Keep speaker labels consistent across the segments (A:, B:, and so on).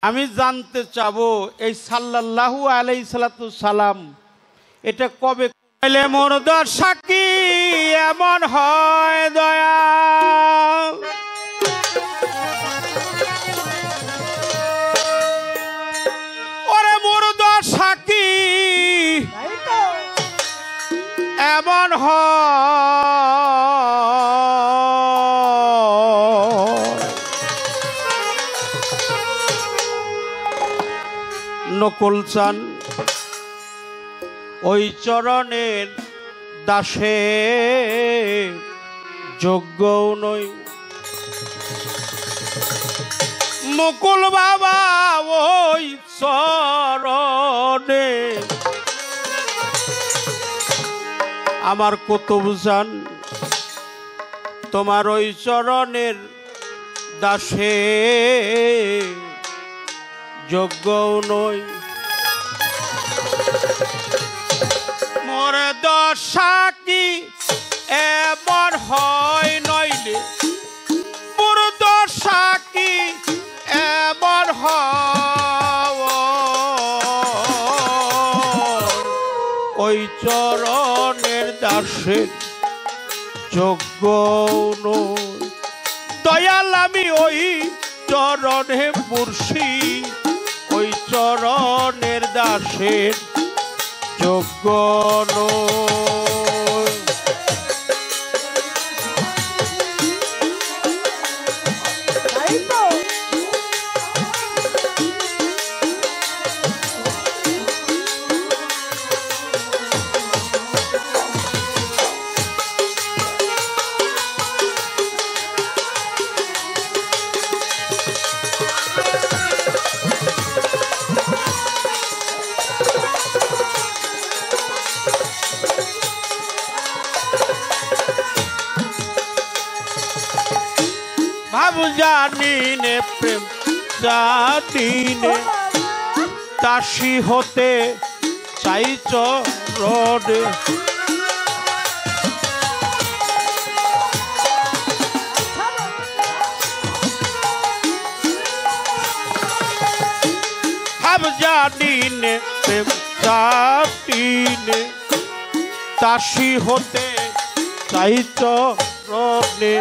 A: আমি জানতে চাবো এই সাল্লাল্লাহু আলাইহি সাল্লাতু সালাম এটা কবে কইলে মোর দশা কি এমন হয় দয়া ওরে মোর দশা কি এমন নকুল চান ওই চরণের দাসে যোগ্য নই মুকুল বাবা ওই চরণে আমার কুতুব জান তোমার ওই চরণের দাসে যোগ্য নই মোর দশা কি এমন হয় নইলে মোর দশা কি এমন হয় ওই চরণের দাসের যোগ্য নই দয়াল আমি ওই চরণে মুর্শিদ ওই চরণের দাসের যোগ্য নই ভাব জানি নে প্রেম জানি নে দাসী হতে চাই চরণে ভাব জানি নে প্রেম জানি নে দাসী হতে চাই চরণে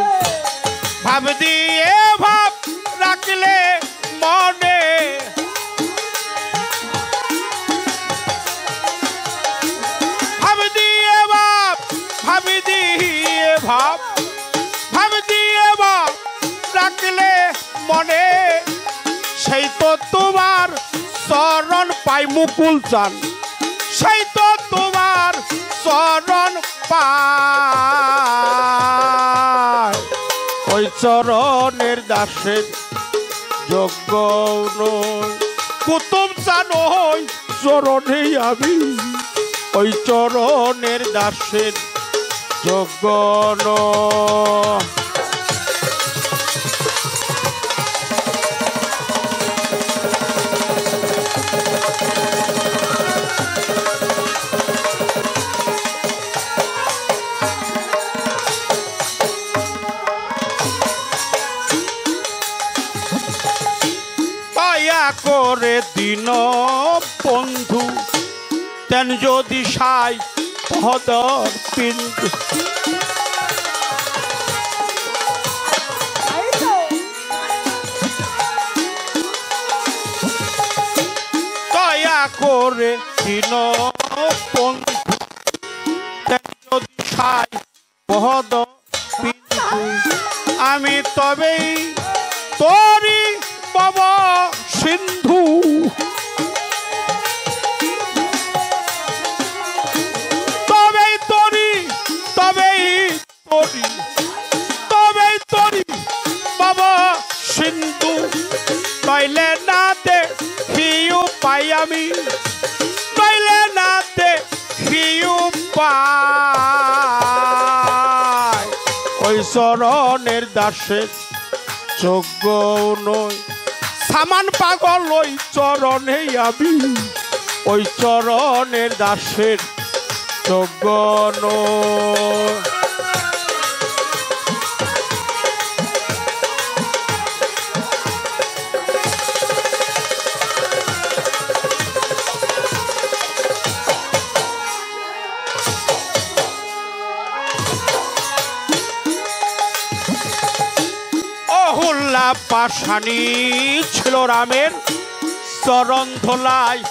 A: ভাব দিয়ে ভাব রাখলে মনে ভাব দিয়ে ভাব দিয়ে ভাব দিয়ে ভাব রাখলে মনে সেই তো তোমার চরণ পাই মুকুল চান সেই তো তোমার চরণ পায় ওই চরণের দাসের যোগ্য নই কুতুব চান ওই চরণে আমি ওই চরণের দাসের যোগ্য নই করে দিন বন্ধু তেন যদি সাই পদর বিন্দু দয়া করে দিন বন্ধু তেন যদি সাই পদর বিন্দু আমি তবেই তোরি বাবা সিন্ধু তবেই তোরি বাবা সিন্ধু নইলে না দেখিও পাই আমি নইলে না দেখিও পাই ওই চরণের দাসের যোগ্য নই সামান পাগল ওই চরণে আমি ওই চরণের দাসের যোগ্য নই পাশানি ছিল রামের চরণ ধোলায়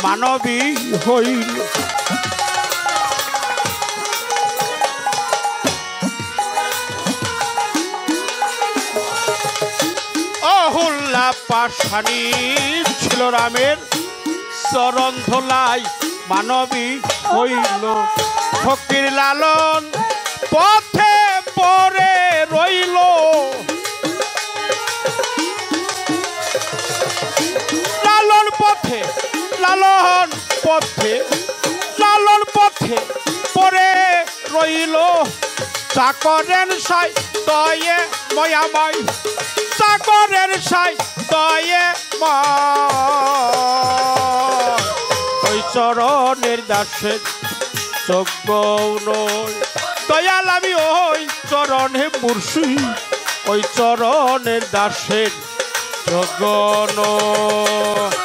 A: মানবী হইল। অহুল্লা পাশানি ছিল রামের চরণ ধোলায় মানবী হইল। ফকির লালন পথে পরে রইল, লালন পথে লালন পথে লালন পথে পরে রইল। চাকরের সাই দয়ে ময়াময়, চাকরের সাই দয়ে ওই চরণের দাসের যোগ্য নয়। দয়াল আমি ওই চরণে মুর্শিদ, ওই চরণের দাসের যোগ্য নয়।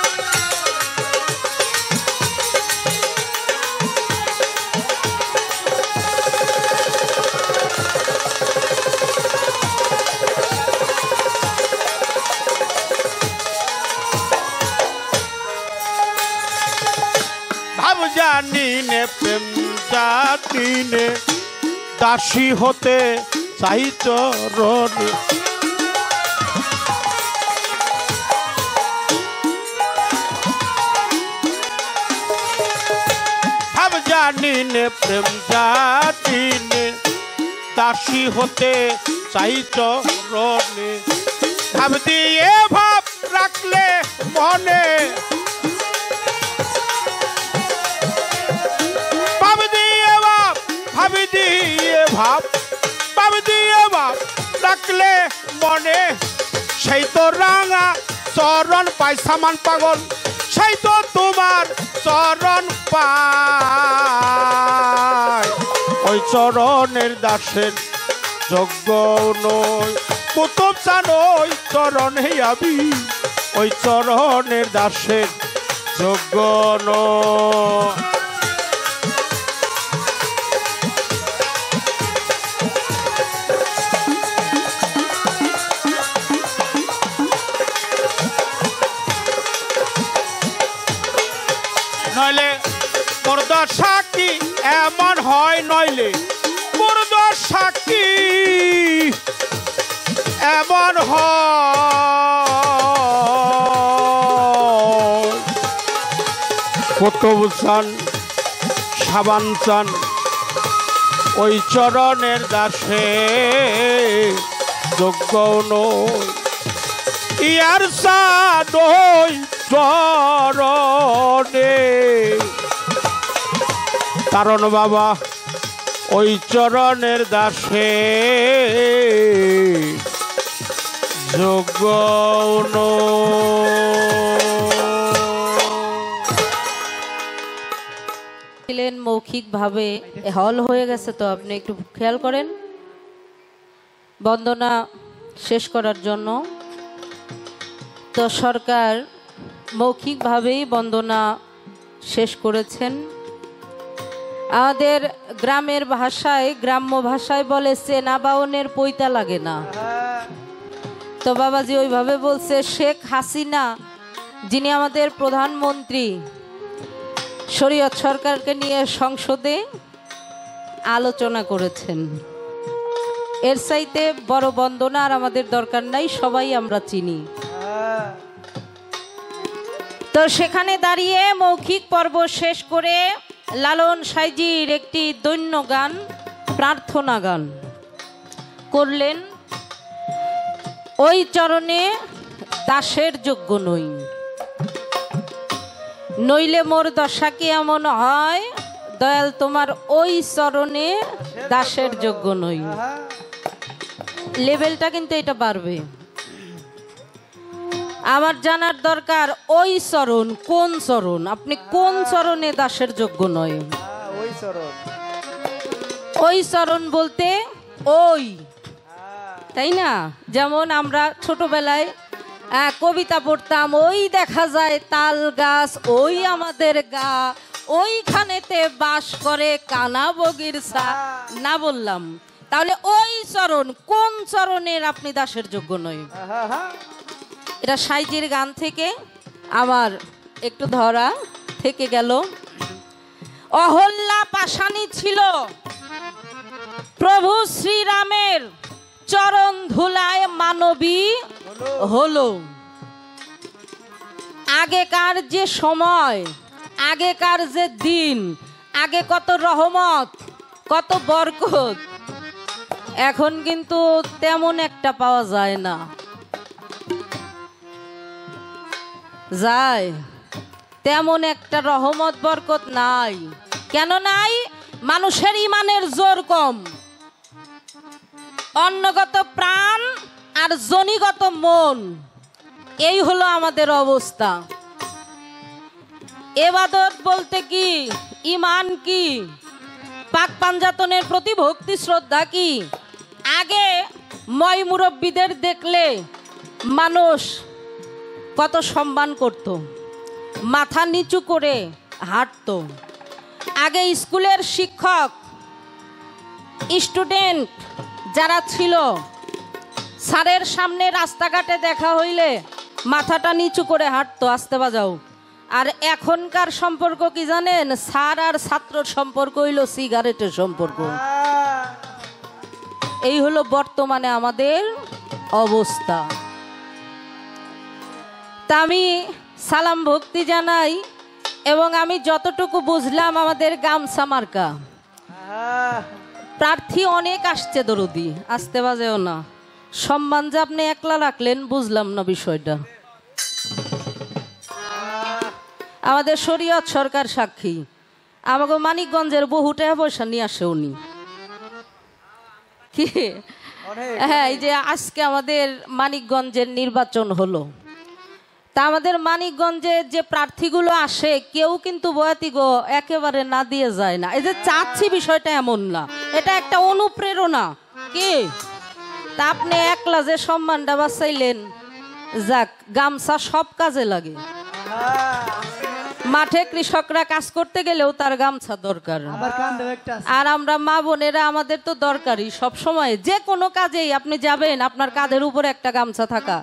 A: ভাব জানি নে প্রেম জানি নে দাসী হতে চাই চরণে। ভাব জানি নে প্রেম জানি নে দাসী হতে চাই চরণে। ভাব দিয়ে ভাব রাখলে মনে, ভাবি দিয়ে ভাব, ভাবি দিয়ে ভাব রাখলে মনে। সেই তো রাঙা চরণ পাই সামান পাগল, সেই তো তোমার চরণ পায়। ওই চরণের দাসের যোগ্য নয়। কুতুব চান ওই চরণে আবি, ওই চরণের দাসের যোগ্য নয়। নইলে মোর দশা কি এমন হয়, নইলে মোর দশা কি এমন হয়। কুতুব চান সাবান চান ওই চরণের দাসে যোগ্য নয়। ইয়ার চাঁদ ওই চরণে, কারণ বাবা ওই চরণের দাসে যোগ্য
B: ছিলেন মৌখিকভাবে হল হয়ে গেছে, তো আপনি একটু খেয়াল করেন বন্দনা শেষ করার জন্য। তো সরকার মৌখিকভাবেই বন্দনা শেষ করেছেন। আমাদের গ্রামের ভাষায়, গ্রাম্য ভাষায় বলে চেনা বাউনের পৈতা লাগে না। তো বাবাজি ওইভাবে বলছে। শেখ হাসিনা যিনি আমাদের প্রধানমন্ত্রী, শরীয়ত সরকারকে নিয়ে সংসদে আলোচনা করেছেন। এর চাইতে বড় বন্দনা আর আমাদের দরকার নাই, সবাই আমরা চিনি। তো সেখানে দাঁড়িয়ে মৌখিক পর্ব শেষ করে লালন সাইজির একটি দৈন্য গান, প্রার্থনা গান করলেন। ওই চরণে দাসের যোগ্য নই, নইলে মোর দশা কি এমন হয়। দয়াল তোমার ওই চরণে দাসের যোগ্য নই। লেভেলটা কিন্তু এটা বাড়বে। আমার জানার দরকার ওই চরণ কোন চরণ, আপনি কোন চরণে দাসের যোগ্য নয়। ওই চরণ বলতে ওই, তাই না? যেমন আমরা ছোটবেলায় কবিতা পড়তাম, ওই দেখা যায় তাল গাছ, ওই আমাদের গা, ওইখানেতে বাস করে কানা বগির সা। না বললাম তাহলে ওই চরণ, কোন চরণের আপনি দাসের যোগ্য নয়? এটা সাইজির গান থেকে আমার একটু ধরা থেকে গেল। অহল্যা পাশানি ছিল প্রভু শ্রীরামের চরণ ধুলায় মানবী হলো। আগেকার যে সময়, আগেকার যে দিন, আগে কত রহমত, কত বরকত, এখন কিন্তু তেমন একটা পাওয়া যায় না। যায় তেমন একটা রহমত বরকত নাই। কেন নাই? মানুষের ইমানের জোর কম, অন্নগত প্রাণ আর জনিগত মন, এই হলো আমাদের অবস্থা। ইবাদত বলতে কি, ইমান কি, পাক পাঞ্জাতনের প্রতি ভক্তি শ্রদ্ধা কি? আগে ময় মুরব্বীদের দেখলে মানুষ কত সম্মান করত, মাথা নিচু করে হাঁটত। আগে স্কুলের শিক্ষক স্টুডেন্ট যারা ছিল, স্যারের সামনে রাস্তাঘাটে দেখা হইলে মাথাটা নিচু করে হাঁটতো, আসতে বাজাও। আর এখনকার সম্পর্ক কি জানেন? স্যার আর ছাত্রর সম্পর্ক হইল সিগারেটের সম্পর্ক। এই হলো বর্তমানে আমাদের অবস্থা। তা আমি সালাম ভক্তি জানাই, এবং আমি যতটুকু বুঝলাম আমাদের গামছা মার্কা প্রার্থী অনেক আসছে, দরদি আসতে বাজেও না। সম্মান যে আপনি একলা রাখলেন বুঝলাম না বিষয়টা। আমাদের শরীয়ত সরকার সাক্ষী, আমাকে মানিকগঞ্জের বহু টাকা পয়সা নিয়ে আসে উনি। কি হ্যাঁ, এই যে আজকে আমাদের মানিকগঞ্জের নির্বাচন হলো, তা আমাদের মানিকগঞ্জের যে প্রার্থীগুলো আসে কেউ কিন্তু বয়াতি গো একেবারে না দিয়ে যায় না। এই যে চাচ্ছি বিষয়টা এমন না, এটা একটা অনুপ্রেরণা। কি তা আপনি একলা যে সম্মানটা বাঁচাইলেন, যাক, গামছা সব কাজে লাগে। মাঠে কৃষকরা কাজ করতে গেলেও তার গামছা দরকার, আর আমরা মা বোনেরা আমাদের তো দরকারই সব সময়। যে কোনো কাজেই আপনি যাবেন, আপনার কাঁধের উপর একটা গামছা থাকা।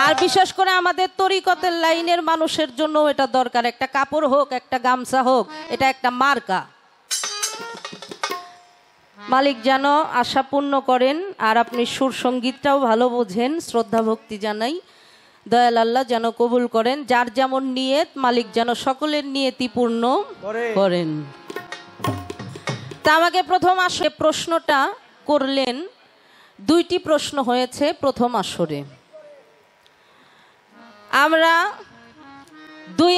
B: আর বিশেষ করে আমাদের তরিকতের লাইনের মানুষের জন্য এটা দরকার। একটা কাপড় হোক, একটা গামছা হোক, এটা একটা মার্কা। মালিক যেন আশা পূর্ণ করেন। আর আপনি সুর সঙ্গীতটাও ভালো বোঝেন, শ্রদ্ধা ভক্তি জানাই। দয়াল আল্লাহ যেন কবুল করেন। যার যেমন নিয়ত, মালিক যেন সকলের নিয়তি পূর্ণ করেন। তা আমাকে প্রথম আসরে প্রশ্নটা করলেন, দুইটি প্রশ্ন হয়েছে প্রথম আসরে। আমরা দুই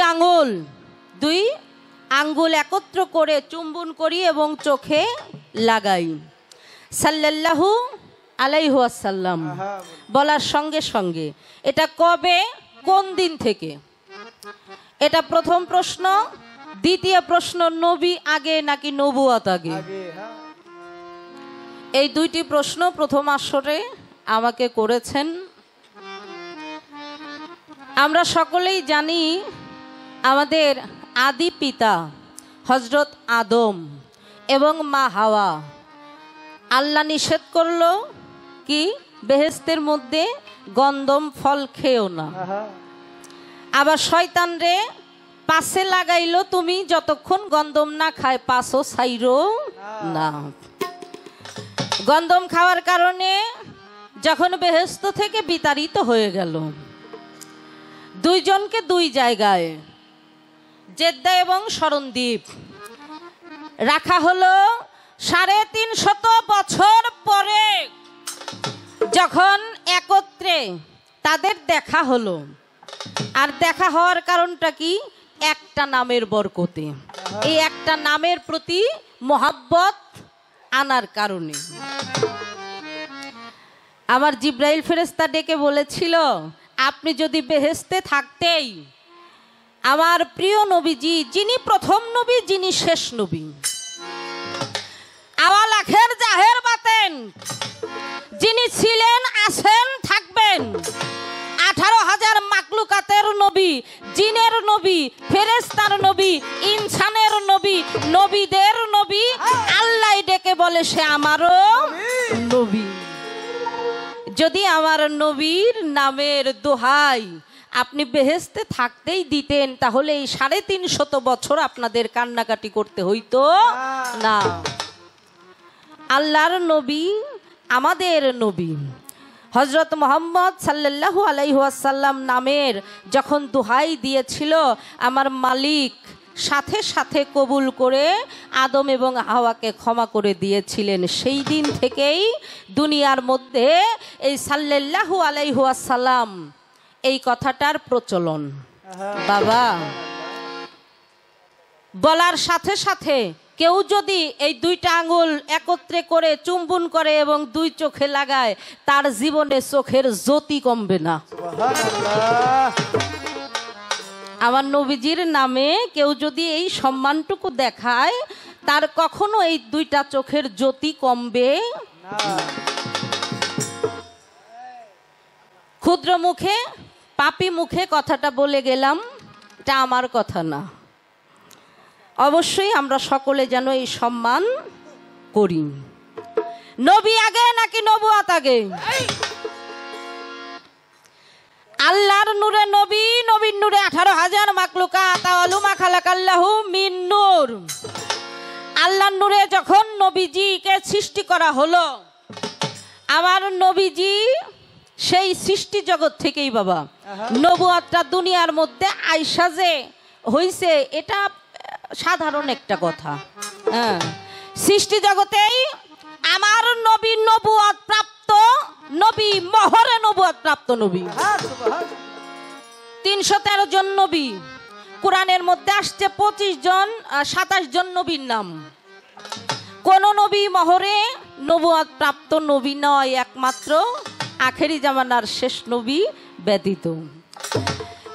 B: আঙ্গুল একত্র করে চুম্বন করি এবং চোখে লাগাই সাল্লাল্লাহু আলাইহি ওয়াসাল্লাম বলার সঙ্গে সঙ্গে। এটা কবে, কোন দিন থেকে? এটা প্রথম প্রশ্ন। দ্বিতীয় প্রশ্ন, নবী আগে নাকি নবুয়ত আগে? এই দুইটি প্রশ্ন প্রথম আসরে আমাকে করেছেন। আমরা সকলেই জানি আমাদের আদি পিতা হযরত আদম এবং মা হাওয়া, আল্লাহ নিষেধ করলো কি, বেহেশতের মধ্যে গন্ধম ফল খেও না। আবার শয়তান রে পাশে লাগাইলো, তুমি যতক্ষণ গন্ধম না খায় পাশও ছাইরো না। গন্ধম খাওয়ার কারণে যখন বেহেশত থেকে বিতাড়িত হয়ে গেল, দুইজনকে দুই জায়গায়, জেদ্দা এবং শরণদ্বীপ রাখা হলো। 350 বছর পরে যখন একত্রে তাদের দেখা হলো, আর দেখা হওয়ার কারণটা কি? একটা নামের বরকতে, এই একটা নামের প্রতি মোহাব্বত আনার কারণে। আমার জিব্রাইল ফেরেশতা ডেকে বলেছিল, আপনি যদি বেহেশতে থাকতেই আমার প্রিয় নবীজি, যিনি প্রথম নবী, যিনি শেষ নবী, আওয়াল আখের জাহের বাতেন, যিনি ছিলেন, আছেন, থাকবেন, 18,000 মাকলুকাতের নবী, জিনের নবী, ফেরেশতার নবী, ইনসানের নবী, নবীদের নবী, আল্লাহ ডেকে বলে সে আমারও নবী। যদি আমার নবীর নামের দোহাই আপনি বেহেশতে থাকতেই দিতেন, তাহলে এই 350 বছর আপনাদের কান্নাকাটি করতে হইতো না। আল্লাহর নবী, আমাদের নবী হযরত মুহাম্মদ সাল্লাল্লাহু আলাইহি ওয়াসাল্লাম নামের যখন দোহাই দিয়েছিল, আমার মালিক সাথে সাথে কবুল করে আদম এবং হাওয়াকে ক্ষমা করে দিয়েছিলেন। সেই দিন থেকেই দুনিয়ার মধ্যে এই সাল্লাল্লাহু আলাইহি ওয়াসাল্লাম এই কথাটার প্রচলন। বাবা, বলার সাথে সাথে কেউ যদি এই 2টা আঙ্গুল একত্রে করে চুম্বন করে এবং 2 চোখে লাগায়, তার জীবনে চোখের জ্যোতি কমবে না। আমার নবীজির নামে কেউ যদি এই সম্মানটুকু দেখায়, তার কখনো এই 2টা চোখের জ্যোতি কমবে না। ক্ষুদ্র মুখে, পাপী মুখে কথাটা বলে গেলাম, এটা আমার কথা না। অবশ্যই আমরা সকলে যেন এই সম্মান করি। নবী আগে নাকি নবুয়ত আগে? আল্লাহর নূরে নবী, নবীর নূরে 18,000 মাকলুকাত। আলুমা খালাকাল্লাহু মিন নূর। আল্লাহর নূরে যখন নবীজিকে সৃষ্টি করা হলো, আমার নবীজি সেই সৃষ্টি জগৎ থেকেই বাবা নবুয়তটা দুনিয়ার মধ্যে আইসা যে হইছে, এটা সাধারণ একটা কথা। হ্যাঁ, সৃষ্টি জগতেই আমার নবী নবুয়ত প্রাপ্ত নবী, মহরে নবুয়ত প্রাপ্ত নবী। 313 জন নবী, কোরআনের মধ্যে আসছে 27 জন নবীর নাম। কোন নবী মহরে নবুয়ত প্রাপ্ত নবী নয়, একমাত্র আখেরি জামানার শেষ নবী ব্যতীত।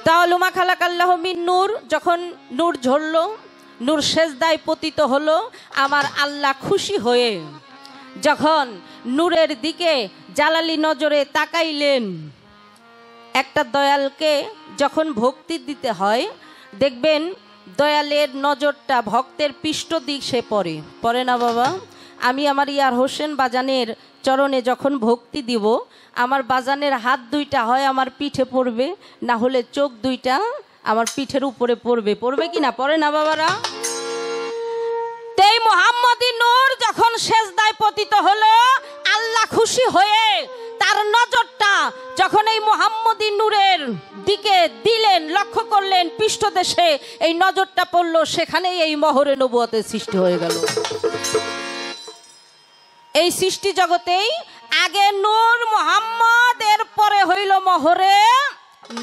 B: তাআলুমা খালাকাল্লাহু মিন নূর, যখন নূর ঝরলো, নূর সেজদায় পতিত হলো, আমার আল্লাহ খুশি হয়ে যখন নূরের দিকে জালালি নজরে তাকাইলেন। একটা দয়ালকে যখন ভক্তি দিতে হয়, দেখবেন দয়ালের নজরটা ভক্তের পৃষ্ঠ দিক সে পড়ে না বাবা। আমি আমার ইয়ার হোসেন বাজানের চরণে যখন ভক্তি দিব, আমার বাজানের হাত 2টা হয় আমার পিঠে পড়বে, না হলে চোখ 2টা আমার পিঠের উপরে পড়বে কি না? পড়ে না বাবারা? তেই মুহাম্মদী নূর যখন সেজদায় পতিত হলো, আল্লাহ খুশি হয়ে তার নজরটা যখন এই মুহাম্মদী নূরের দিকে দিলেন, লক্ষ্য করলেন, পৃষ্ঠদেশে এই নজরটা পড়লো, সেখানেই এই মহরে নবুয়তের সৃষ্টি হয়ে গেল। এই সৃষ্টি জগতেই আগে নূর মুহাম্মদ, এরপরে হইল মহরে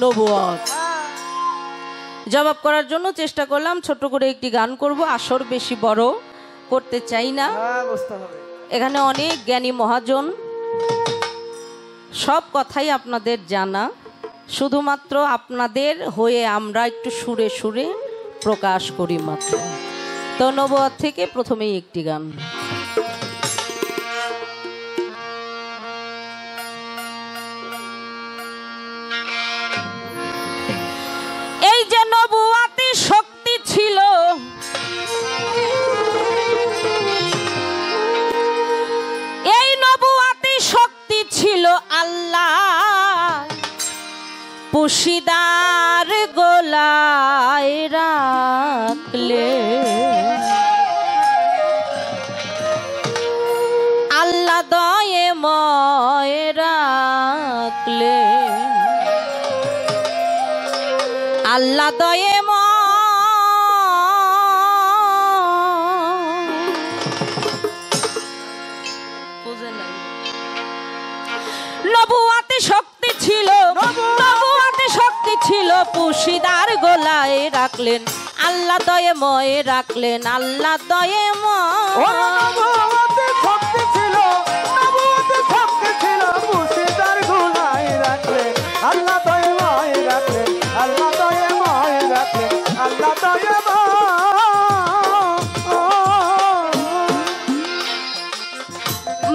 B: নবুয়ত। জবাব করার জন্য চেষ্টা করলাম, ছোট করে একটি গান করব, আসর বেশি বড় করতে চাই না। এখানে অনেক জ্ঞানী মহাজন, সব কথাই আপনাদের জানা, শুধুমাত্র আপনাদের হয়ে আমরা একটু সুরে সুরে প্রকাশ করি মাত্র। তো নবুয়ত থেকে প্রথমেই একটি গান। এই যে নবুয়তি শক্তি ছিল, এই নবুয়তি শক্তি ছিল আল্লাহ পুশিদার গোলায় রাখলে। আল্লাহ দয়ে ময় রাখলে, আল্লাহ দয়ে নবুয়তি শক্তি ছিল, নবুয়তি শক্তি ছিল পুশিদার গোলায় রাখলেন। আল্লাহ দয়ে ময় রাখলেন, আল্লাহ দয়ে
C: নবুয়তি শক্তি ছিল, নবুয়তি শক্তি ছিল পুশিদার গোলায় রাখলেন। আল্লাহ দয়ে ময় রাখলেন, আল্লাহ দয়ে ময় রাখলেন, আল্লাহ দয়ে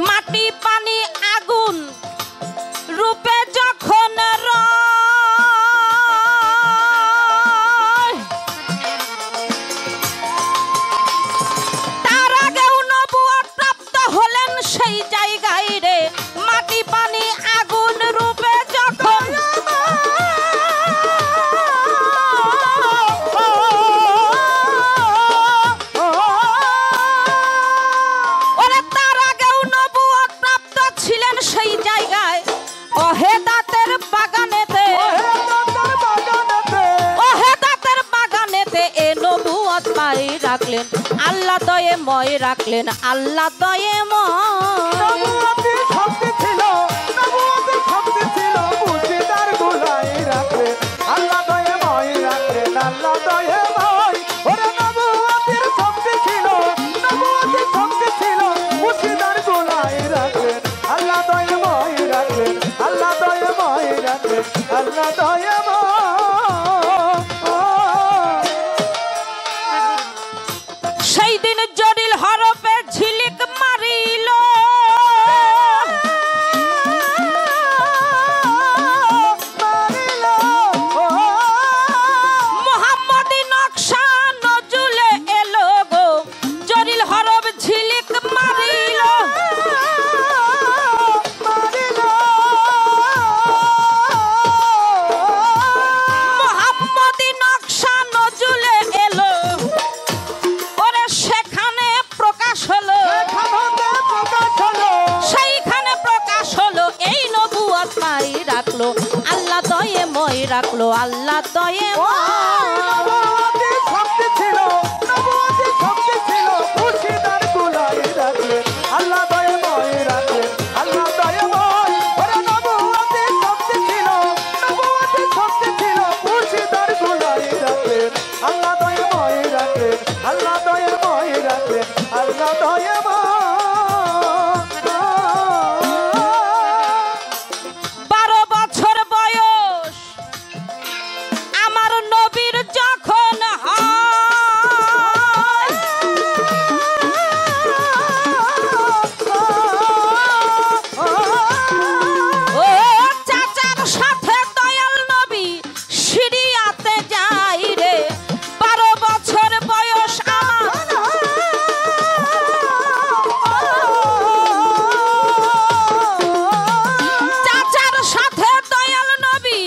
B: মাটি পানি আগুন রূপে যখন রয়, নবুয়ত পাই রাখলেন আল্লাহ দয়ে ময় রাখলেন আল্লাহ দয়ে ময়
C: নবুয়তের শক্তি ছিল, নবুয়তের শক্তি ছিল, মুর্শিদার গোলায় রাখলেন আল্লাহ দয়ে ময় রাখলেন আল্লাহ দয়ে ময়। ওরে নবুয়তের শক্তি ছিল, নবুয়তের শক্তি ছিল, মুর্শিদার গোলায় রাখলেন আল্লাহ দয়ে ময় রাখলেন আল্লাহ দয়ে ময় রাখলেন আল্লাহ দয়ে ময়।
B: সেই দিন জটিল হরফে ঝিলিক মারিল মোহাম্মদী নকশা নজুলে এলো গো জটিল হরফ ঝিলিক মারিল মোহাম্মদী নকশা নজুলে এলো ওরে সেখানে প্রকাশ হলো সেইখানে প্রকাশ হলো এই নবুয়ত পাই রাখলো আল্লাহ দয়ে মই রাখলো আল্লাহ দয়ে
C: নবুয়তের শক্তি ছিল, নবুয়তের শক্তি ছিল, মুর্শিদার গোলায় রাখলেন আল্লাহ দয়ে ময় রাখলেন আল্লাহ দয়ে ময়। ওরে নবুয়তের শক্তি ছিল, নবুয়তের শক্তি ছিল, মুর্শিদার গোলায় রাখলেন আল্লাহ দয়ে ময় রাখলেন আল্লাহ দয়ে ময় রাখলেন আল্লাহ দয়ে ময়।
B: 12 বছর বয়স আমার নবীর যখন হয় ও চাচার সাথে দয়াল নবী সিরিয়াতে যাই রে 12 বছর বয়স আমার চাচার সাথে দয়াল নবী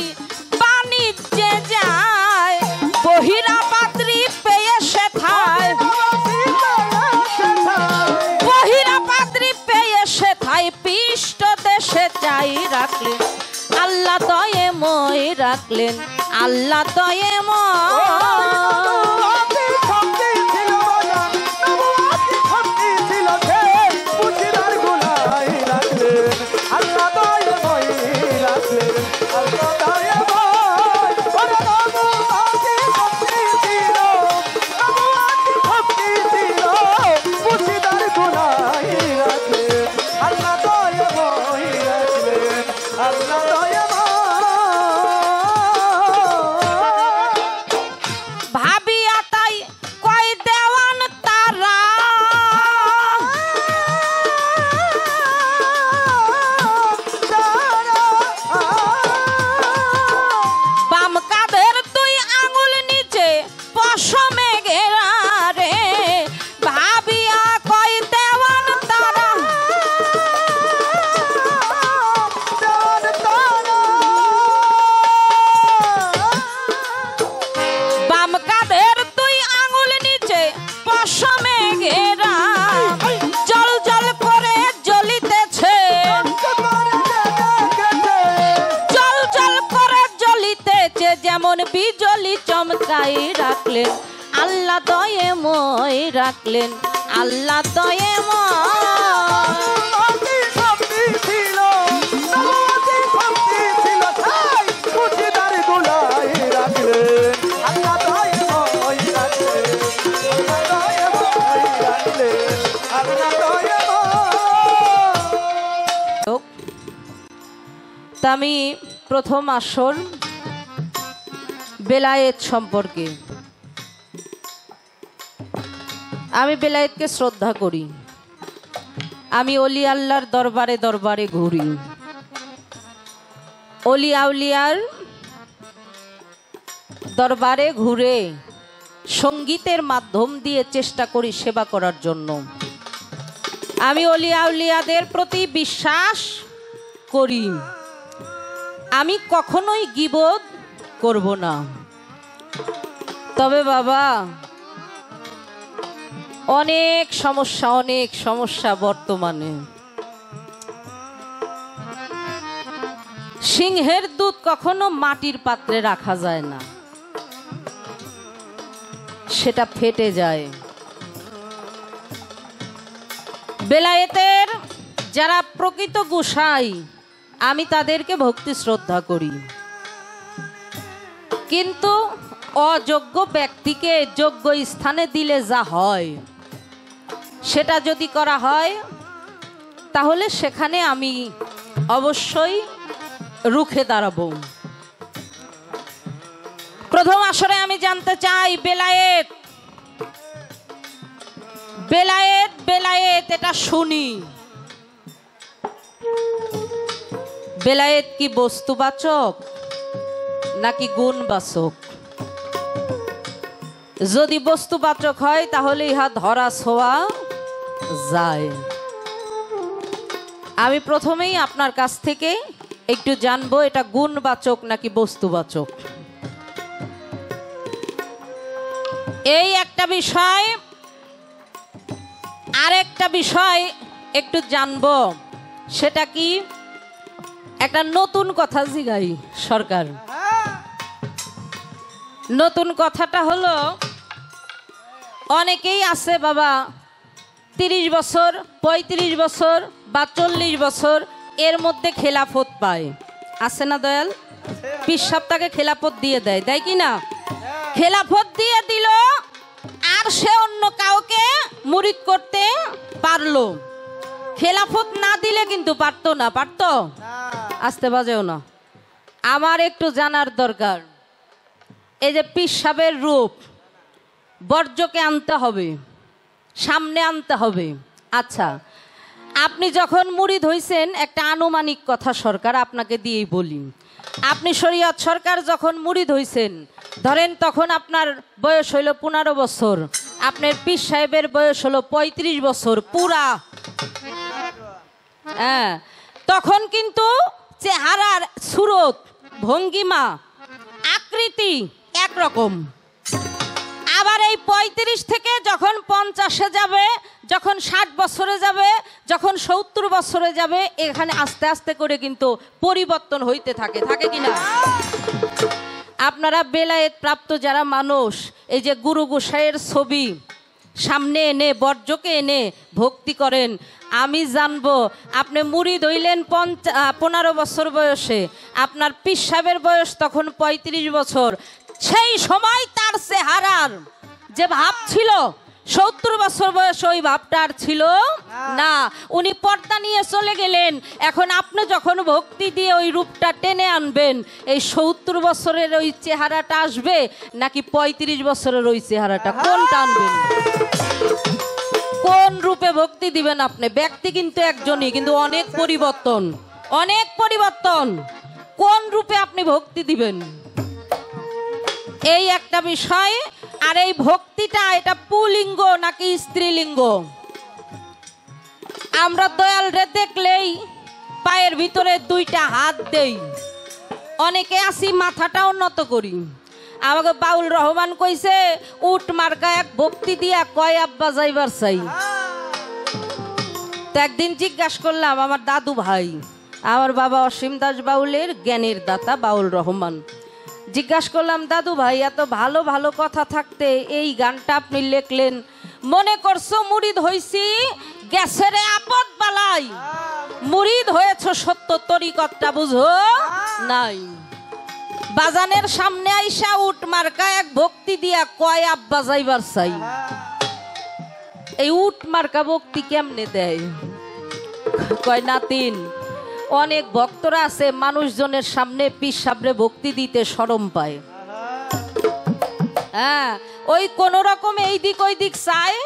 B: বাণিজ্যে যায় বহিরা পাত্রী পেয়ে সেথায় বহিরা পাত্রী পেয়ে সেথায় পৃষ্ঠ দেশে চাই রাখলেন আল্লাহ দয়ে মই রাখলেন আল্লাহ দয়ে মই
C: নবুয়তের শক্তি ছিল, নবুয়তের শক্তি ছিল, সেই মুর্শিদার গোলায় রাখলেন আল্লাহ দয়ে ময় রাখলেন আল্লাহ দয়ে ময়। ওরে নবুয়তের শক্তি ছিল, নবুয়তের শক্তি ছিল, মুর্শিদার গোলায় রাখলেন আল্লাহ দয়ে ময় রাখলেন আল্লাহ দয়ে ময়।
B: ভাবিয়া তাই কয় দেওয়ান তারা বাম কাঁধের 2 আঙুল নিচে পশমে ঘেরা রে ভাবিয়া কয় দেওয়ান তারা বাম কাঁধের 2 আঙুল নিচে পশমে ঘেরা জল জল করে জ্বলিতেছে জল জল করে জ্বলিতেছে যেমন বিজলি চমকাই রাখলেন আল্লাহ দয়ে মই রাখলেন আল্লাহ দয়ে মই
C: নবুয়তের শক্তি ছিল, নবুয়তের শক্তি ছিল, সেই মুর্শিদার গোলায় রাখলেন আল্লাহ দয়ে ময় রাখলেন আল্লাহ দয়ে ময় রাখলেন আল্লাহ দয়ে ময়।
B: তা আমি প্রথম আসর বেলায়েত সম্পর্কে আমি বেলায়েতকে শ্রদ্ধা করি আমি অলি আল্লাহর দরবারে দরবারে ঘুরি অলি আউলিয়ার দরবারে ঘুরে সঙ্গীতের মাধ্যম দিয়ে চেষ্টা করি সেবা করার জন্য আমি অলি আউলিয়াদের প্রতি বিশ্বাস করি আমি কখনোই গীবত করব না তবে বাবা অনেক সমস্যা বর্তমানে সিংহের দুধ কখনো মাটির পাত্রে রাখা যায় না সেটা ফেটে যায়। বেলায়েতের যারা প্রকৃত গোসাই আমি তাদেরকে ভক্তি শ্রদ্ধা করি, কিন্তু অযোগ্য ব্যক্তিকে যোগ্য স্থানে দিলে যা হয় সেটা যদি করা হয় তাহলে সেখানে আমি অবশ্যই রুখে দাঁড়াবো। প্রথম আসরে আমি জানতে চাই বেলায়েত বেলায়েত বেলায়েত এটা শুনি। বেলায়েত কি বস্তুবাচক নাকি গুণবাচক? যদি বস্তুবাচক হয় তাহলে ইহা ধরা ছোঁয়া যায়। আমি প্রথমেই আপনার কাছ থেকে একটু জানবো এটা গুণবাচক নাকি বস্তুবাচক। এই একটা বিষয়। আরেকটা বিষয় একটু জানবো, সেটা কি একটা নতুন কথা জিগাই সরকার। নতুন কথাটা হলো, অনেকেই আছে বাবা 30 বছর 35 বছর বা 40 বছর এর মধ্যে খেলাফত পায়, আছে না দয়াল? পীর সাহেব তাকে খেলাফত দিয়ে দেয়, দেয় কি না? খেলাফত দিয়ে দিল আর সে অন্য কাউকে মুরিদ করতে পারলো। খেলাফত না দিলে কিন্তু পারতো না, পারতো? আসতে বাজেও না। আমার একটু জানার দরকার, এই যে পীর সাহেবের রূপ বর্জ্যকে আনতে হবে, সামনে আনতে হবে। আচ্ছা, আপনি যখন মুরিদ হইছেন, একটা আনুমানিক কথা সরকার আপনাকে দিয়েই বলি, আপনি শরীয়ত সরকার যখন মুরিদ হইছেন, ধরেন তখন আপনার বয়স হইল 15 বছর, আপনার পীর সাহেবের বয়স হলো 35 বছর পুরা। হ্যাঁ, তখন কিন্তু চেহারার সুরত, ভঙ্গিমা, আকৃতি একরকম। আবার এই 35 থেকে যখন 50-এ যাবে, যখন 60 বছরে যাবে, যখন 70 বছরে যাবে, এখানে আস্তে আস্তে করে কিন্তু পরিবর্তন হইতে থাকে, থাকে কিনা? আপনারা বেলায়েত প্রাপ্ত যারা মানুষ, এই যে গুরু গোসাইয়ের ছবি সামনে এনে বর্জ্যকে এনে ভক্তি করেন, আমি জানবো আপনি মুরিদ হইলেন 15 বছর বয়সে, আপনার পীর সাহেবের বয়স তখন 35 বছর। সেই সময় তার চেহারার যে ভাব ছিল 70 বছর বয়স ওই ভাবটা আর ছিল না, উনি পর্দা নিয়ে চলে গেলেন। এখন আপনি যখন ভক্তি দিয়ে ওই রূপটা টেনে আনবেন, এই 70 বছরের ওই চেহারাটা আসবে নাকি 35 বছরের ওই চেহারাটা, কোনটা আনবেন? কোন রূপে ভক্তি দিবেন আপনি? ব্যক্তি কিন্তু একজনই, কিন্তু অনেক পরিবর্তন, অনেক পরিবর্তন। কোন রূপে আপনি ভক্তি দিবেন, এই একটা বিষয়। আর এই ভক্তিটা এটা পুলিঙ্গ নাকি স্ত্রীলিঙ্গ? আমরা দয়াল রে দেখলেই পায়ের ভিতরে 2টা হাত দেই, অনেকে আসি মাথাটাও নত করি। আমাকে বাউল রহমান কইছে, উট মার্কা এক ভক্তি দিয়া কয় আব্বা যাইবার চাই। তো একদিন জিজ্ঞাসা করলাম আমার দাদু ভাই, আমার বাবা অসীম দাস বাউলের জ্ঞানের দাতা বাউল রহমান, জিজ্ঞাসা করলাম দাদু ভাই এত ভালো ভালো কথা থাকতে এই গানটা আপনি লেখলেন, মনে করছো মুরিদ হইছি গ্যাসের আপদ বালাই, মুরিদ হয়েছ সত্য তরিকতটা বুঝো নাই। বাজানের সামনে আইসা উট মার্কা এক ভক্তি দিয়া কয় আব্বা যাইবার চাই। এই উট মার্কা ভক্তি কেমনে দেয়? কয় নাতিন, অনেক ভক্তরা আছে মানুষজনের সামনে পীর সাহেবরে ভক্তি দিতে শরম পায়। হ্যাঁ, ওই কোন রকম এই দিক ওই দিক চায়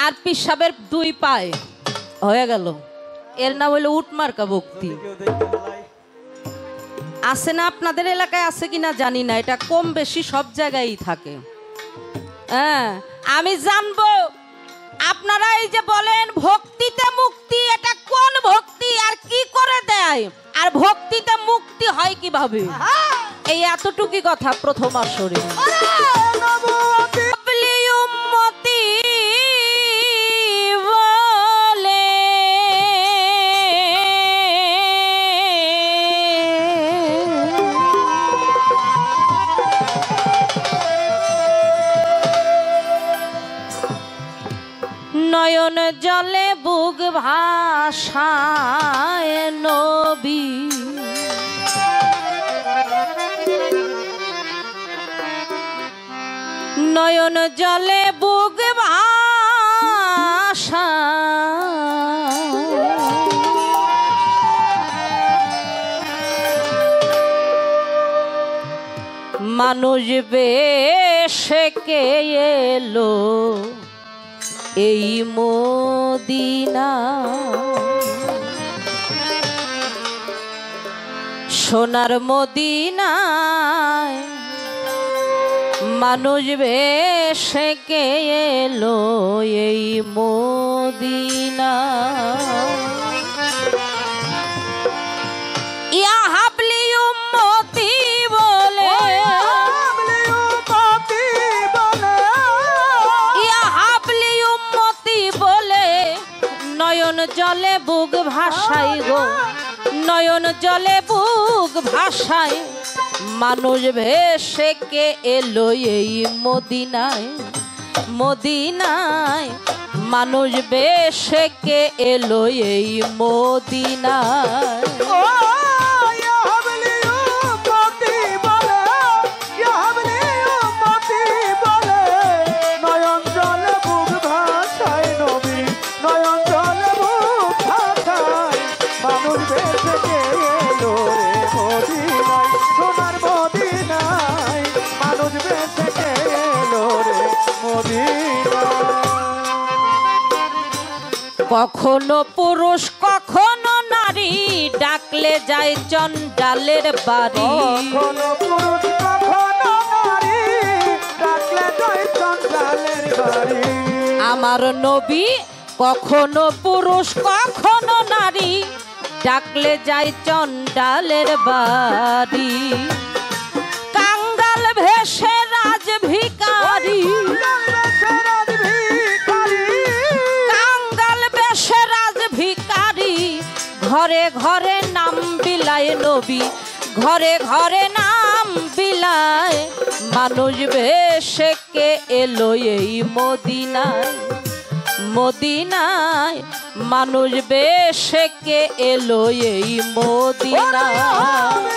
B: আর পীর সাহেবের 2 পায় হয়ে গেল, এর নাম হইলো উট মার্কা ভক্তি। আছে না আপনাদের এলাকায়? আছে কিনা জানি না, এটা কম বেশি সব জায়গায় থাকে। হ্যাঁ, আমি জানবো আপনারা এই যে বলেন ভক্তিতে মুক্তি, এটা কোন ভক্তি আর কি করে দেয়, আর ভক্তিতে মুক্তি হয় কিভাবে? এই এতটুকু কথা প্রথম আসরে। নয়ন জলে বুক ভাষায় নবী নয়ন জলে বুক মানুষ বেশে কে এলো এই মদিনা সোনার মদিনায় মানুষ বেশে কে এলো এই মদিনা ইয়া হাবলি উম্মতি বলে ইয়া হাবলি উম্মতি বলে নয়ন জলে বুক ভাষাই গো নয়ন জলে বুক ভাষায় মানুষ ভেসে কে এলো এই মদিনায় মদিনায় মানুষ ভেসে কে এলো এই মদিনায় কখনো পুরুষ কখনো নারী ডাকলে যায় চন্ডালের বাড়ি
C: কখনো পুরুষ কখনো নারী ডাকলে যায় চন্ডালের বাড়ি
B: আমার নবী কখনো পুরুষ কখনো নারী ডাকলে যায় চন্ডালের বাড়ি কাঙ্গাল ভেসে রাজ ভিখারি ঘরে ঘরে নাম বিলায় নবী ঘরে ঘরে নাম বিলায় মানুষ ভেসে কে এলো এই মদিনায় মদিনায় মানুষ ভেসে কে এলো এই মদিনায়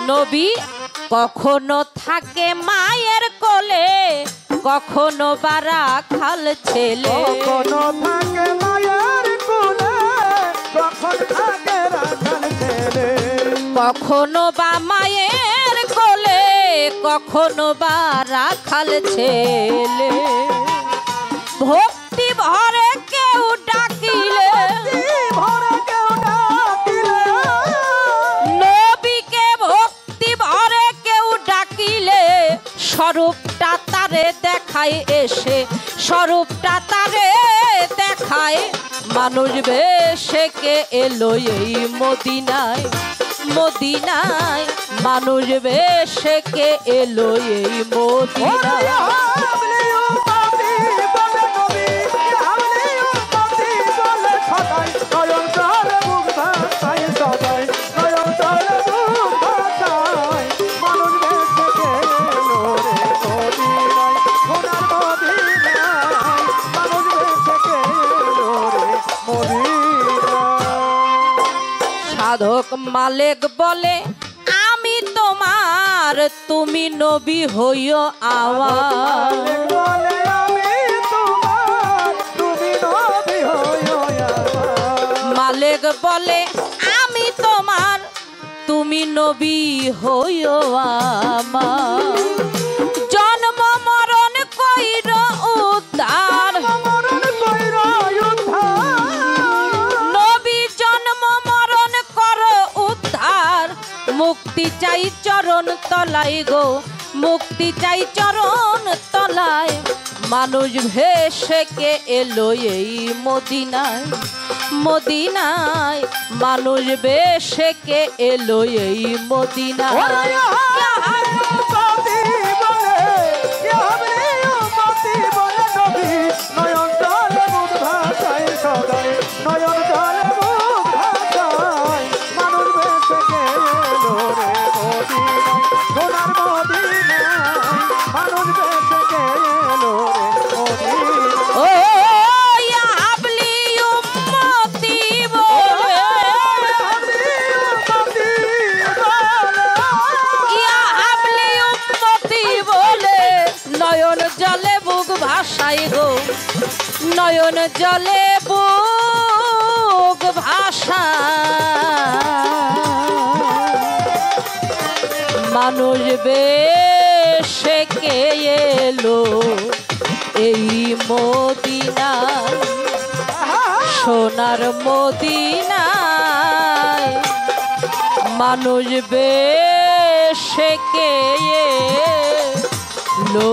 B: নবী কখনো থাকে মায়ের কোলে কখনো বা রাখাল ছেলে
C: কখনো থাকে মায়ের কোলে কখনো থাকে রাখাল ছেলে
B: কখনো বা মায়ের কোলে কখনো বা রাখাল ছেলে ভক্তি ভরে কেউ ডাকিলে নবীকে ভক্তি ভরে কেউ ডাকিলে স্বরূপটা তারে দেখায় এসে স্বরূপটা তারে দেখায় মানুষ ভেসে কে এলো এই মদিনায় মদিনায় মানুষ ভেসে কে এলো এই মদিনায় সাধক মালেক বলে আমি তোমার তুমি নবী হইও আওয়াজ মালেক বলে আমি তোমার তুমি নবী হইও আমার জন্ম মরণ কইর উদ্ধার নবী জন্ম মরণ কর উদ্ধার মুক্তি চাই চরণ তলায় গো মুক্তি চাই চরণ তলায় মানুষ ভেসে কে এলো এই মদিনায় মদিনায় মানুষ ভেসে কে এলো এই মদিনায়
C: উম্মতি বলে ইয়া হাবলি উম্মতি বলে নবী নয়ন জলে মুখ ভাসায় সদাই নয়ন জলে মুখ ভাসায় মানুষ বেঁচে গেল রে মদিনায় সোনার মদিনায় মানুষ বেঁচে গেল রে মদিনায়
B: ও ইয়া হাবলি উম্মতি বলে ইয়া হাবলি উম্মতি বলে নয়ন জলে বুক ভাসাই গো নয়ন জলে বুক ভাষা মানুষ বেশে কে এলো এই মদিনায় সোনার মদিনায় মানুষ বেশে কে এলো